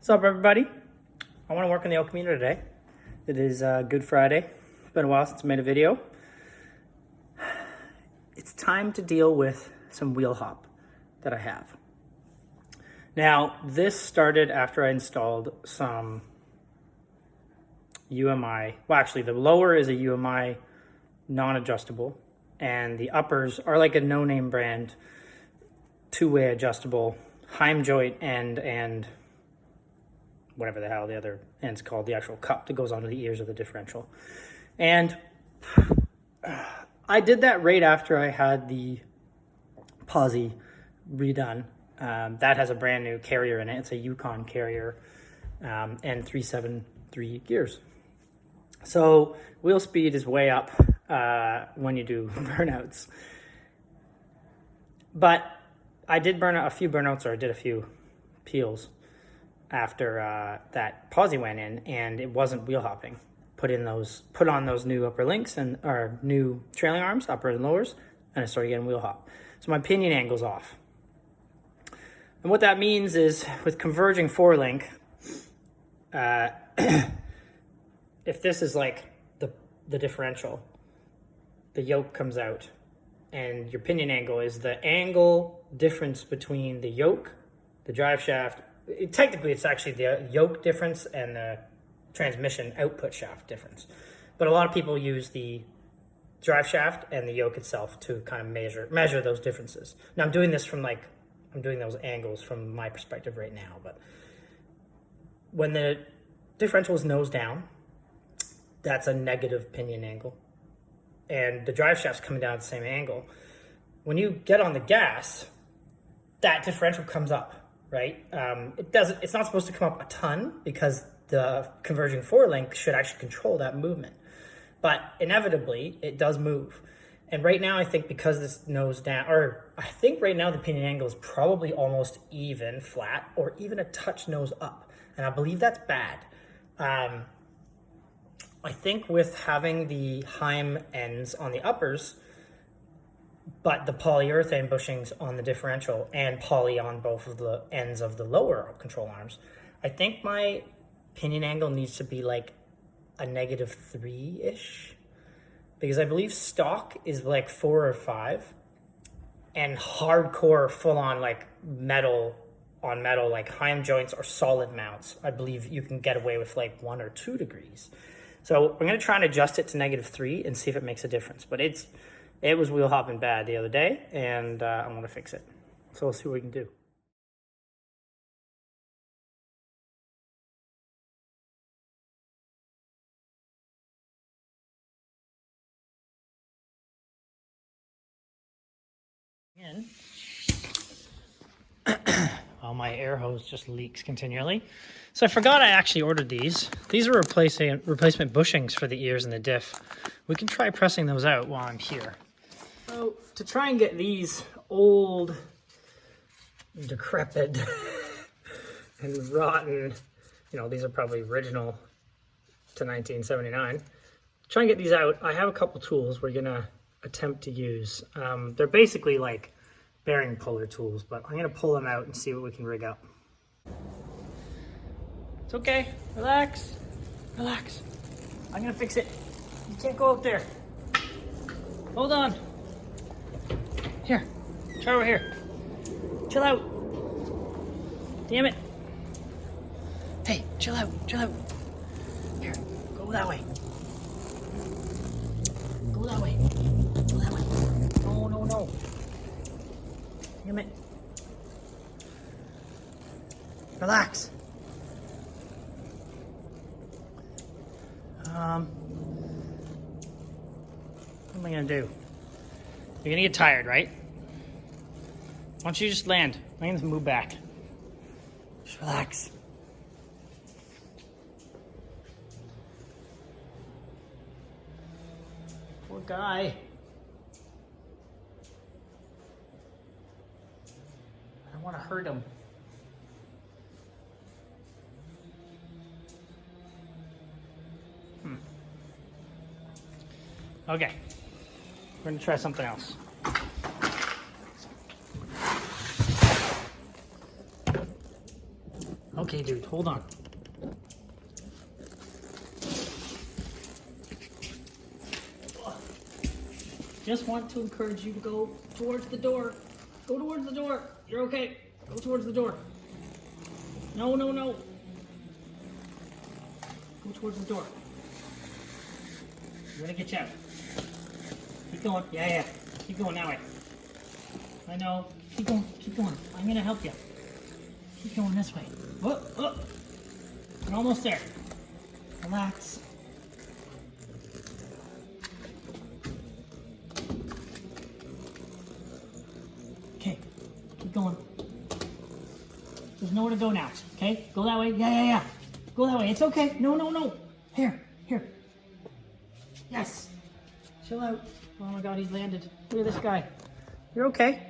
What's up, everybody? I want to work on the Camino today. It is Good Friday. It's been a while since I made a video. It's time to deal with some wheel hop that I have. Now, this started after I installed some UMI. Well, actually, the lower is a UMI non-adjustable, and the uppers are like a no-name brand, two-way adjustable Heim joint and whatever the hell the other end's called, the actual cup that goes onto the ears of the differential. And I did that right after I had the posi redone. That has a brand new carrier in it. It's a Yukon carrier and 373 gears. So wheel speed is way up when you do burnouts. But I did burn a few burnouts, or I did a few peels after that posi went in, and it wasn't wheel hopping. Put on those new upper links and our new trailing arms, uppers and lowers, and I started getting wheel hop. So my pinion angle's off. And what that means is with converging forelink, if this is like the differential, the yoke comes out, and your pinion angle is the angle difference between the yoke, the drive shaft. Technically, it's actually the yoke difference and the transmission output shaft difference. But a lot of people use the drive shaft and the yoke itself to kind of measure those differences. Now I'm doing this from I'm doing those angles from my perspective right now, but when the differential is nose down, that's a negative pinion angle. And the drive shaft's coming down at the same angle. When you get on the gas, that differential comes up, right? It's not supposed to come up a ton because the converging forelink should actually control that movement. But inevitably, it does move. And right now, I think because this nose down, or I think right now the pinion angle is probably almost even flat or even a touch nose up. And I believe that's bad. I think with having the Heim ends on the uppers, but the polyurethane bushings on the differential and poly on both of the ends of the lower control arms, I think my pinion angle needs to be like a -3-ish, because I believe stock is like 4 or 5, and hardcore full-on like metal on metal, like Heim joints or solid mounts, I believe you can get away with like 1 or 2 degrees. So I'm going to try and adjust it to -3 and see if it makes a difference. But it was wheel hopping bad the other day, and I want to fix it. So we'll see what we can do. Again, well, my air hose just leaks continually. So I forgot I actually ordered these. These are replacement bushings for the ears and the diff. We can try pressing those out while I'm here. So to try and get these old, decrepit, and rotten, these are probably original to 1979. Try and get these out. I have a couple tools we're gonna attempt to use. They're basically like bearing puller tools, but I'm gonna pull them out and see what we can rig up. It's okay, relax, relax. I'm gonna fix it. You can't go up there. Hold on. Here, try over here. Chill out. Damn it. Hey, chill out, chill out. Here, go that way. Go that way. Go that way. No, no, no. Damn it. Relax. What am I gonna do? You're gonna get tired, right? Why don't you just land? I'm gonna move back. Just relax. Poor guy. I don't want to hurt him. Okay, we're gonna try something else. Okay, dude, hold on. Just want to encourage you to go towards the door. Go towards the door. You're okay. Go towards the door. No, no, no. Go towards the door. I'm gonna get you out. Keep going. Yeah, yeah. Keep going that way. I know. Keep going. Keep going. I'm gonna help you. Keep going this way. Oh, oh. We're almost there. Relax. Okay. Keep going. There's nowhere to go now. Okay? Go that way. Yeah, yeah, yeah. Go that way. It's okay. No, no, no. Here. Here. Yes. Chill out. Oh my god, he's landed. Look at this guy. You're okay.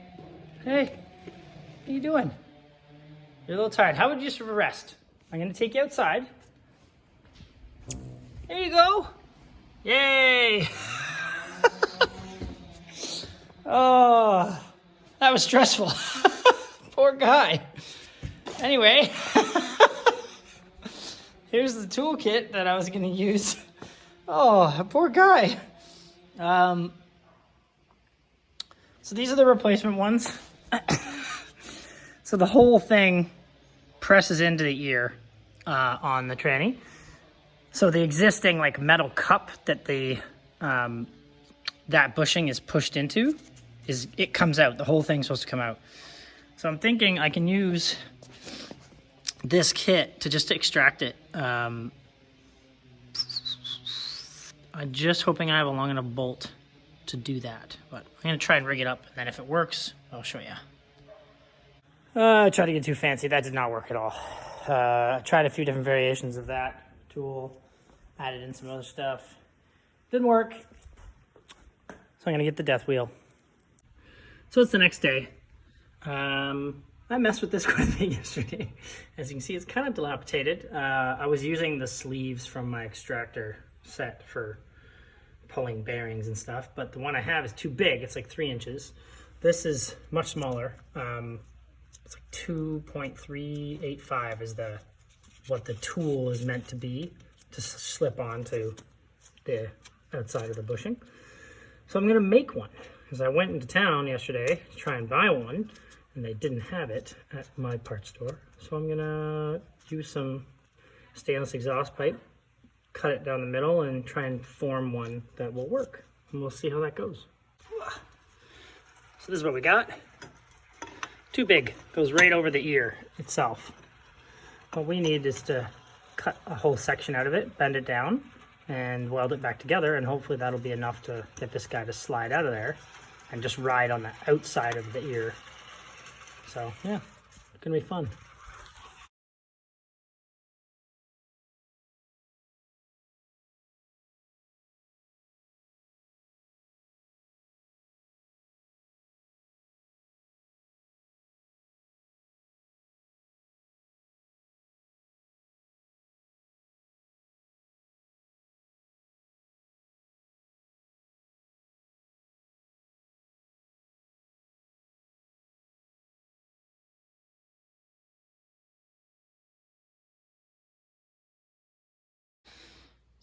Hey. What are you doing? You're a little tired. How about you just rest? I'm going to take you outside. There you go. Yay. Oh, that was stressful. Poor guy. Anyway, here's the toolkit that I was going to use. Oh, poor guy. So these are the replacement ones. So the whole thing presses into the ear on the tranny. So the existing like metal cup that the that bushing is pushed into, it comes out. The whole thing's supposed to come out. So I'm thinking I can use this kit to just extract it. I'm just hoping I have a long enough bolt to do that. But I'm gonna try and rig it up, and then if it works, I'll show you. I tried to get too fancy. That did not work at all. I tried a few different variations of that tool, added in some other stuff. Didn't work. So I'm gonna get the death wheel. So it's the next day. I messed with this quite a bit yesterday. As you can see, it's kind of dilapidated. I was using the sleeves from my extractor set for pulling bearings and stuff, but the one I have is too big. It's like 3 inches. This is much smaller. It's like 2.385 is what the tool is meant to be to slip onto the outside of the bushing. So I'm gonna make one because I went into town yesterday to try and buy one, and they didn't have it at my parts store. So I'm gonna use some stainless exhaust pipe, cut it down the middle, and try and form one that will work. And we'll see how that goes. So this is what we got. Too big, goes right over the ear itself. What we need is to cut a whole section out of it, bend it down, and weld it back together, and hopefully that'll be enough to get this guy to slide out of there and just ride on the outside of the ear. So yeah, it's gonna be fun.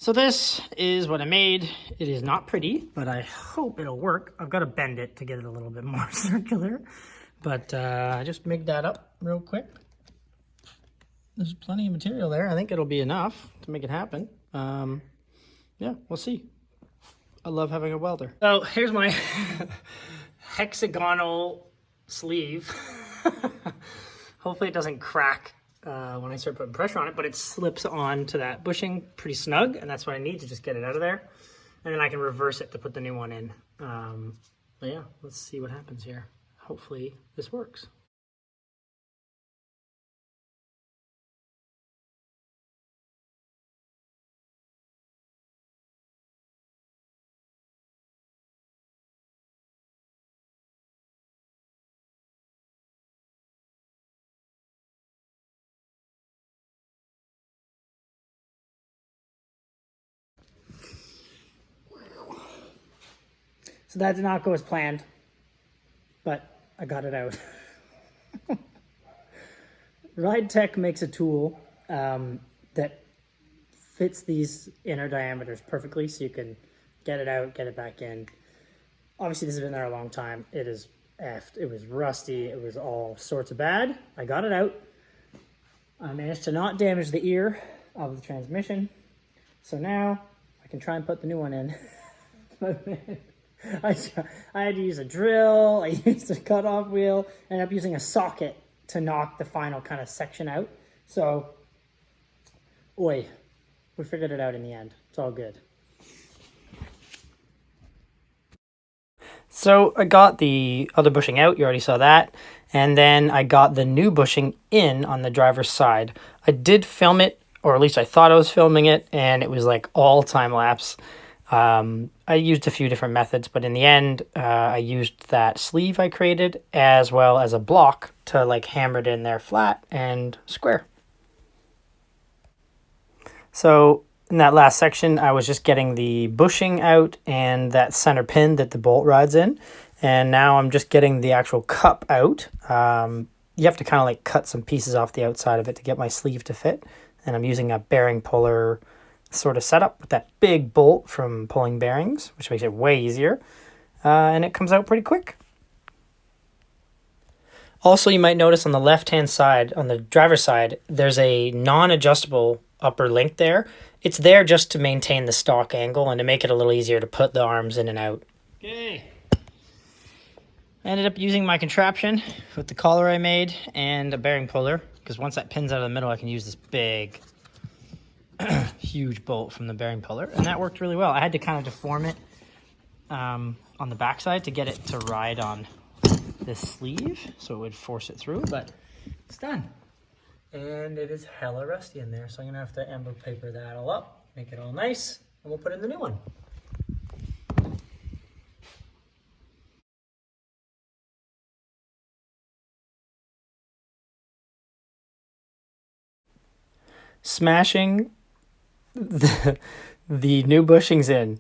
So this is what I made. It is not pretty, but I hope it'll work. I've got to bend it to get it a little bit more circular, but I just made that up real quick. There's plenty of material there. I think it'll be enough to make it happen. Yeah, we'll see. I love having a welder. So here's my hexagonal sleeve. Hopefully it doesn't crack when I start putting pressure on it, but it slips onto that bushing pretty snug, and that's what I need to just get it out of there. And then I can reverse it to put the new one in. But yeah, let's see what happens here. Hopefully this works. So that did not go as planned, but I got it out. Ride Tech makes a tool that fits these inner diameters perfectly, so you can get it out, get it back in. Obviously, this has been there a long time. It is effed. It was rusty. It was all sorts of bad. I got it out. I managed to not damage the ear of the transmission. So now I can try and put the new one in. But man, I had to use a drill. I used a cutoff wheel. I ended up using a socket to knock the final kind of section out. So, we figured it out in the end. It's all good. So I got the other bushing out, you already saw that, and then I got the new bushing in on the driver's side. I did film it, or at least I thought I was filming it, and it was like all time lapse. I used a few different methods, but in the end, I used that sleeve I created as well as a block to like hammer it in there flat and square. So in that last section, I was just getting the bushing out and that center pin that the bolt rides in. And now I'm just getting the actual cup out. You have to kind of like cut some pieces off the outside of it to get my sleeve to fit. And I'm using a bearing puller sort of setup with that big bolt from pulling bearings, which makes it way easier. And it comes out pretty quick. Also, you might notice on the left-hand side, on the driver's side, there's a non-adjustable upper link there. It's there just to maintain the stock angle and to make it a little easier to put the arms in and out. Okay. I ended up using my contraption with the collar I made and a bearing puller, because once that pin's out of the middle, I can use this big, huge bolt from the bearing puller, and that worked really well. I had to kind of deform it on the backside to get it to ride on this sleeve, so it would force it through, but it's done. And it is hella rusty in there, so I'm gonna have to amber paper that all up, make it all nice, and we'll put in the new one. Smashing the new bushings in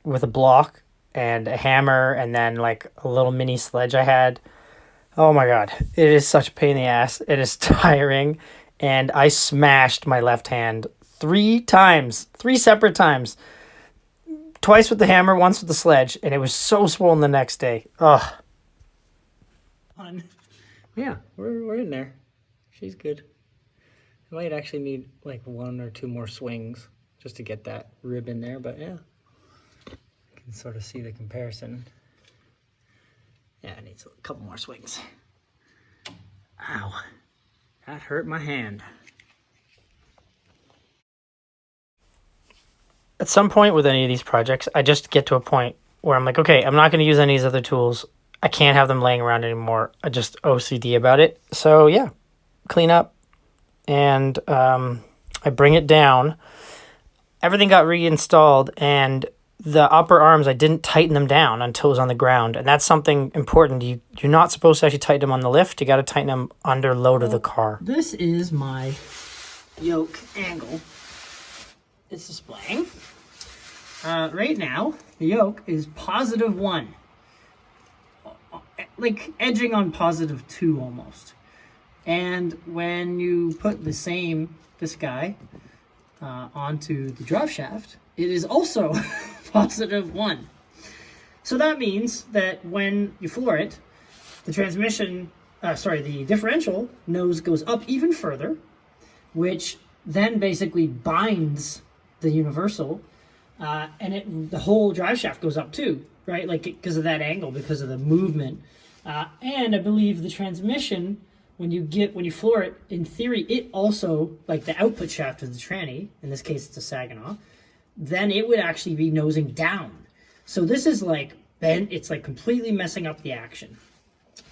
with a block and a hammer and then like a little mini sledge I had. Oh my god, it is such a pain in the ass. It is tiring, and I smashed my left hand 3 times, 3 separate times. Twice with the hammer, once with the sledge, and it was so swollen the next day. Ugh. Yeah, we're in there. She's good. I might actually need like 1 or 2 more swings just to get that rib in there, but yeah. You can sort of see the comparison. Yeah, it needs a couple more swings. Ow, that hurt my hand. At some point with any of these projects, I just get to a point where I'm like, okay, I'm not going to use any of these other tools. I can't have them laying around anymore. I just OCD about it. So yeah, clean up. And I bring it down. Everything got reinstalled, and the upper arms, I didn't tighten them down until it was on the ground. And that's something important. You're not supposed to actually tighten them on the lift. You got to tighten them under load of the car. This is my yoke angle it's displaying. Right now, the yoke is +1. Like edging on +2 almost. And when you put this guy onto the drive shaft, it is also +1. So that means that when you floor it, the the differential nose goes up even further, which then basically binds the universal, and the whole drive shaft goes up too, right? Like because of that angle, because of the movement. And I believe the transmission, when you floor it, in theory, it also, like the output shaft of the tranny, in this case it's a Saginaw, then it would actually be nosing down. So this is like bent, it's like completely messing up the action.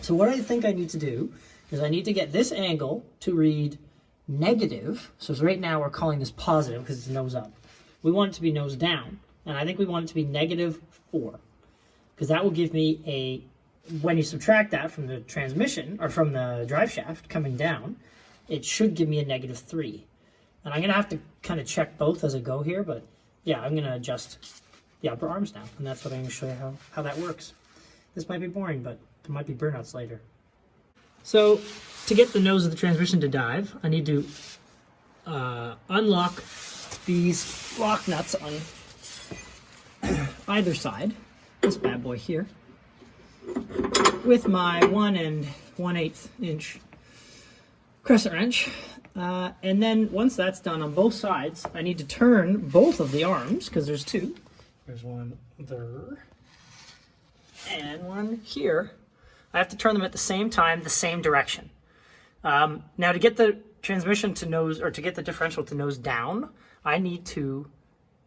So what I think I need to do is I need to get this angle to read negative. So right now we're calling this positive because it's nose up. We want it to be nose down, and I think we want it to be -4, because that will give me when you subtract that from the transmission, or from the drive shaft coming down, it should give me a -3. And I'm going to have to kind of check both as I go here, but yeah, I'm going to adjust the upper arms now, and that's what I'm going to show you how that works. This might be boring, but there might be burnouts later. So to get the nose of the transmission to dive, I need to unlock these lock nuts on either side, this bad boy here, with my 1 1/8 inch crescent wrench. And then once that's done on both sides, I need to turn both of the arms, because there's two. There's one there and one here. I have to turn them at the same time, the same direction. Now to get the transmission to nose, or to get the differential to nose down, I need to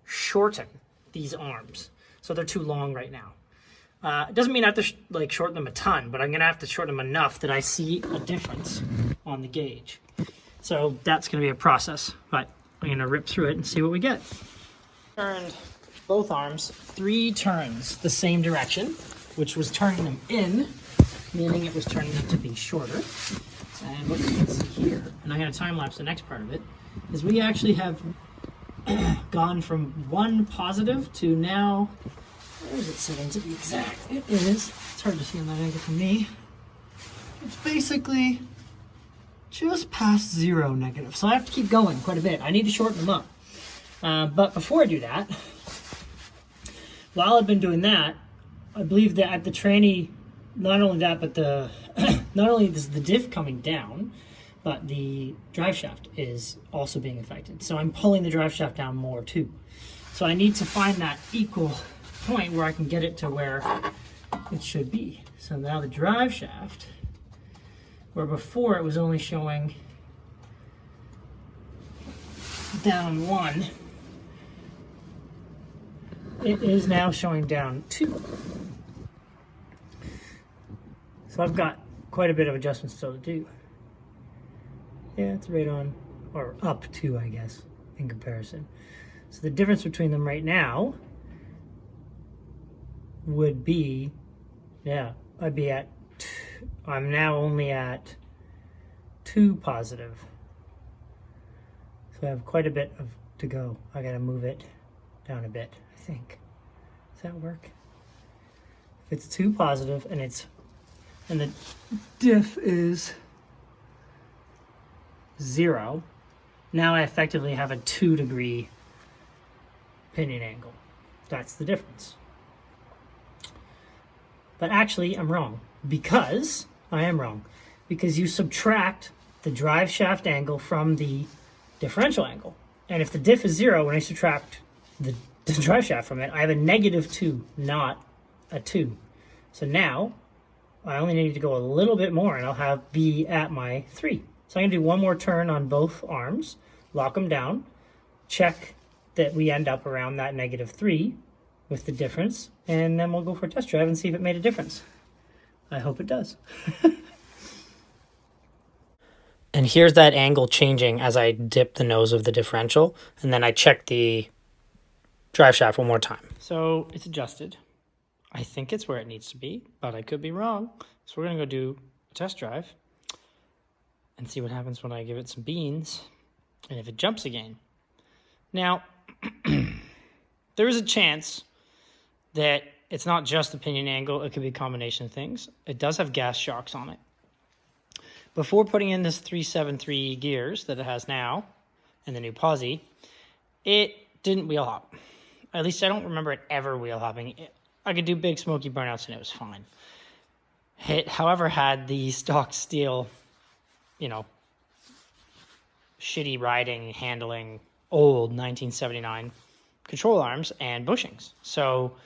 shorten these arms. So they're too long right now. It doesn't mean I have to shorten them a ton, but I'm gonna have to shorten them enough that I see a difference on the gauge. So that's gonna be a process, but I'm gonna rip through it and see what we get. Turned both arms 3 turns the same direction, which was turning them in, meaning it was turning them to be shorter. And what you can see here, and I'm gonna time lapse the next part of it, is we actually have gone from 1 positive to now, where is it sitting to be exact? It is, it's hard to see on that angle from me. It's basically just past 0 negative. So I have to keep going quite a bit. I need to shorten them up. But before I do that, while I've been doing that, I believe that at the tranny, not only that, but the not only is the diff coming down, but the drive shaft is also being affected. So I'm pulling the drive shaft down more too. So I need to find that equal point where I can get it to where it should be. So now the drive shaft, where before it was only showing down 1, it is now showing down 2. So I've got quite a bit of adjustments still to do. Yeah, it's right on, or up 2, I guess, in comparison. So the difference between them right now would be, yeah, I'd be at, I'm now only at 2 positive. So I have quite a bit to go. I gotta move it down a bit, I think. Does that work? If it's 2 positive and the diff is 0, now I effectively have a 2-degree pinion angle. That's the difference. But actually, I'm wrong, because I am wrong. Because you subtract the drive shaft angle from the differential angle. And if the diff is 0, when I subtract the drive shaft from it, I have a -2, not a 2. So now, I only need to go a little bit more and I'll be at my 3. So I'm gonna do one more turn on both arms, lock them down, check that we end up around that -3 with the difference, and then we'll go for a test drive and see if it made a difference. I hope it does. And here's that angle changing as I dip the nose of the differential, and then I check the drive shaft one more time. So it's adjusted. I think it's where it needs to be, but I could be wrong. So we're gonna go do a test drive and see what happens when I give it some beans and if it jumps again. Now, there is a chance that it's not just the pinion angle, it could be a combination of things. It does have gas shocks on it. Before putting in this 373 gears that it has now, and the new posi, it didn't wheel hop. At least I don't remember it ever wheel hopping. I could do big smoky burnouts and it was fine. It, however, had the stock steel, you know, shitty riding, handling, old 1979 control arms and bushings. So,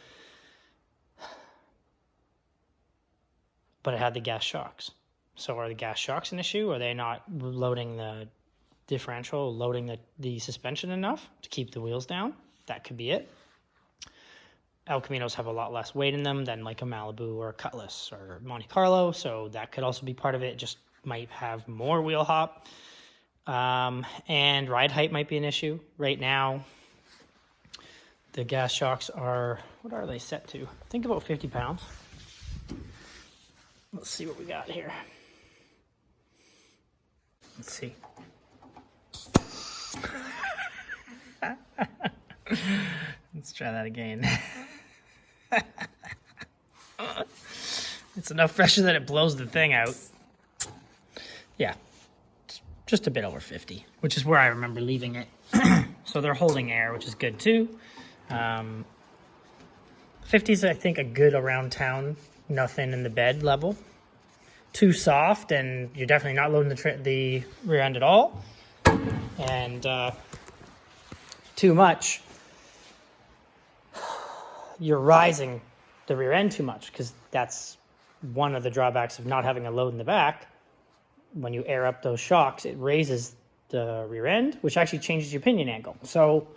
but it had the gas shocks. So are the gas shocks an issue? Are they not loading the differential, loading the suspension enough to keep the wheels down? That could be it. El Caminos have a lot less weight in them than like a Malibu or a Cutlass or Monte Carlo, so that could also be part of it. It just might have more wheel hop. And ride height might be an issue. Right now, the gas shocks are, what are they set to? I think about 50 pounds. Let's see what we got here. Let's see. Let's try that again. It's enough pressure that it blows the thing out. yeah, it's just a bit over 50, which is where I remember leaving it. So they're holding air, which is good too. 50's, I think, a good around town, nothing in the bed level. Too soft, and you're definitely not loading the rear end at all. And too much, you're rising the rear end too much, because that's one of the drawbacks of not having a load in the back. When you air up those shocks, it raises the rear end, which actually changes your pinion angle. So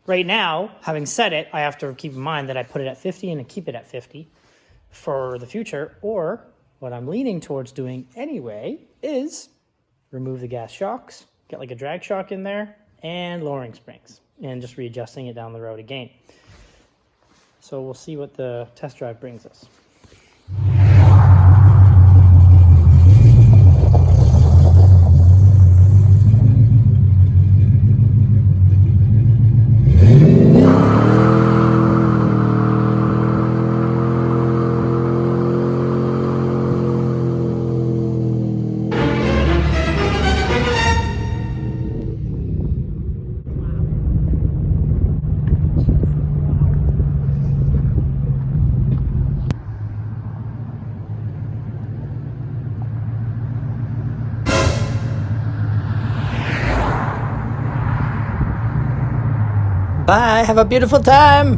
right now, having said it, I have to keep in mind that I put it at 50 and I keep it at 50 for the future. Or what I'm leaning towards doing anyway is remove the gas shocks, get like a drag shock in there, and lowering springs, and just readjusting it down the road again. So we'll see what the test drive brings us. Bye, have a beautiful time.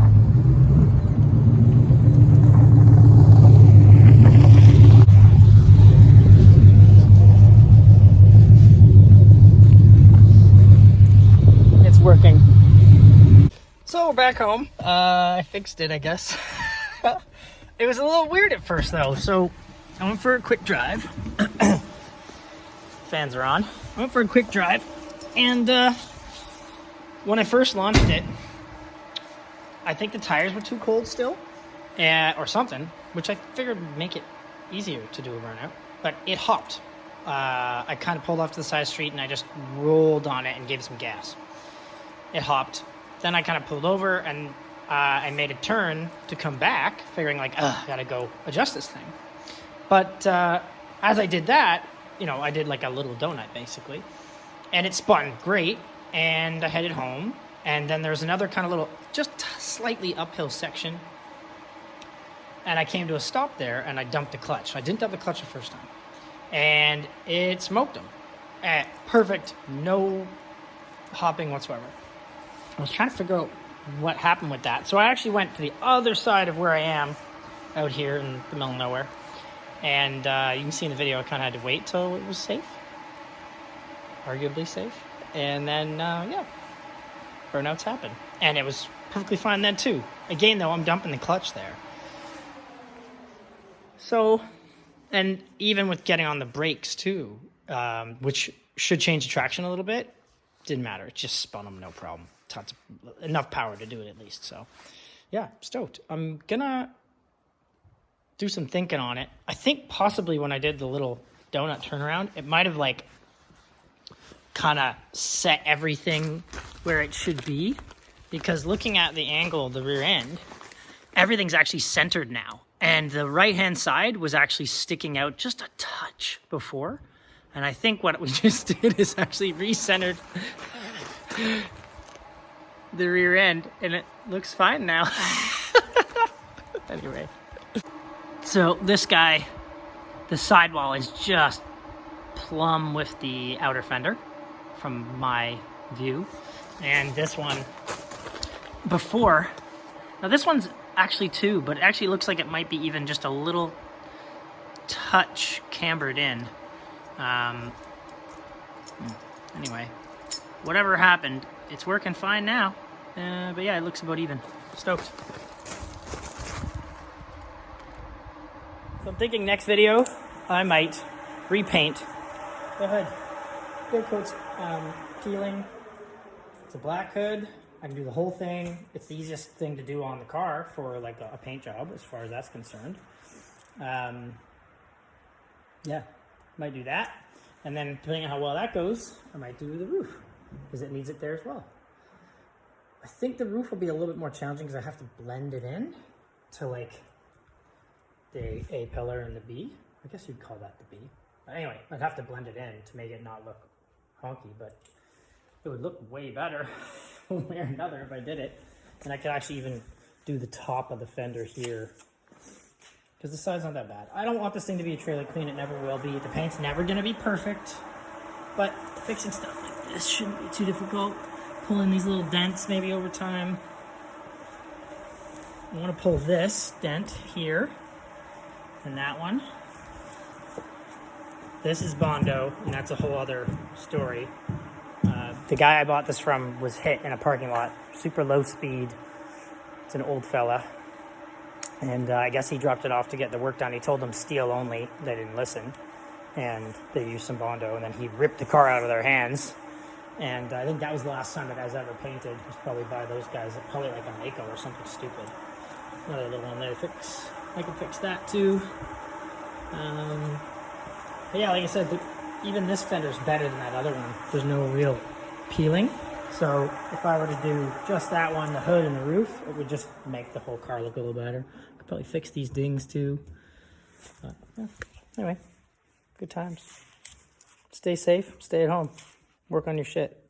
It's working. So we're back home. I fixed it, I guess. It was a little weird at first though. So I went for a quick drive. Fans are on. I went for a quick drive, and when I first launched it, I think the tires were too cold still, or something, which I figured would make it easier to do a burnout, but it hopped. I kind of pulled off to the side of the street and I just rolled on it and gave it some gas. It hopped. Then I kind of pulled over and I made a turn to come back, figuring like, I gotta go adjust this thing. But as I did that, I did like a little donut basically, and it spun great, and I headed home. And then there's another kind of little, just slightly uphill section. And I came to a stop there, and I dumped the clutch. I didn't dump the clutch the first time. And it smoked them. Perfect, no hopping whatsoever. I was trying to figure out what happened with that. So I actually went to the other side of where I am, out here in the middle of nowhere. And you can see in the video, I kind of had to wait till it was safe. Arguably safe. And then, burnouts happen. And it was perfectly fine then too. Again though, I'm dumping the clutch there. So, and even with getting on the brakes too, which should change the traction a little bit, didn't matter. It just spun them, no problem. Enough power to do it at least. So yeah, stoked. I'm gonna do some thinking on it. I think possibly when I did the little donut turnaround, it might have like kind of set everything where it should be, because looking at the angle of the rear end, everything's actually centered now, and the right hand side was actually sticking out just a touch before, and I think what we just did is actually recentered the rear end, and it looks fine now. Anyway, so this guy, the sidewall is just plumb with the outer fender from my view, and this one before, now this one's actually too, but it actually looks like it might be even just a little touch cambered in. Anyway, whatever happened, it's working fine now. But yeah, it looks about even. Stoked. So I'm thinking next video I might repaint the hood. Clear coat's peeling. It's a black hood. I can do the whole thing. It's the easiest thing to do on the car for like a paint job as far as that's concerned. Yeah, might do that. And then depending on how well that goes, I might do the roof because it needs it there as well. I think the roof will be a little bit more challenging because I have to blend it in to like the A pillar and the B. I guess you'd call that the B. Anyway, I'd have to blend it in to make it not look honky, but it would look way better one way or another if I did it. And I could actually even do the top of the fender here, because the side's not that bad. I don't want this thing to be a trailer clean. It never will be. The paint's never going to be perfect, but fixing stuff like this shouldn't be too difficult. Pulling these little dents maybe over time. I want to pull this dent here and that one. This is Bondo, and that's a whole other story. The guy I bought this from was hit in a parking lot, super low speed. It's an old fella. And I guess he dropped it off to get the work done. He told them steel only. They didn't listen. And they used some Bondo, and then he ripped the car out of their hands. And I think that was the last time it was ever painted. It was probably by those guys, probably like a Mako or something stupid. Another little one there to fix. I can fix that too. But yeah, like I said, even this fender is better than that other one. There's no real peeling. So if I were to do just that one, the hood and the roof, it would just make the whole car look a little better. Could probably fix these dings too. But, yeah. Anyway, good times. Stay safe, stay at home, work on your shit.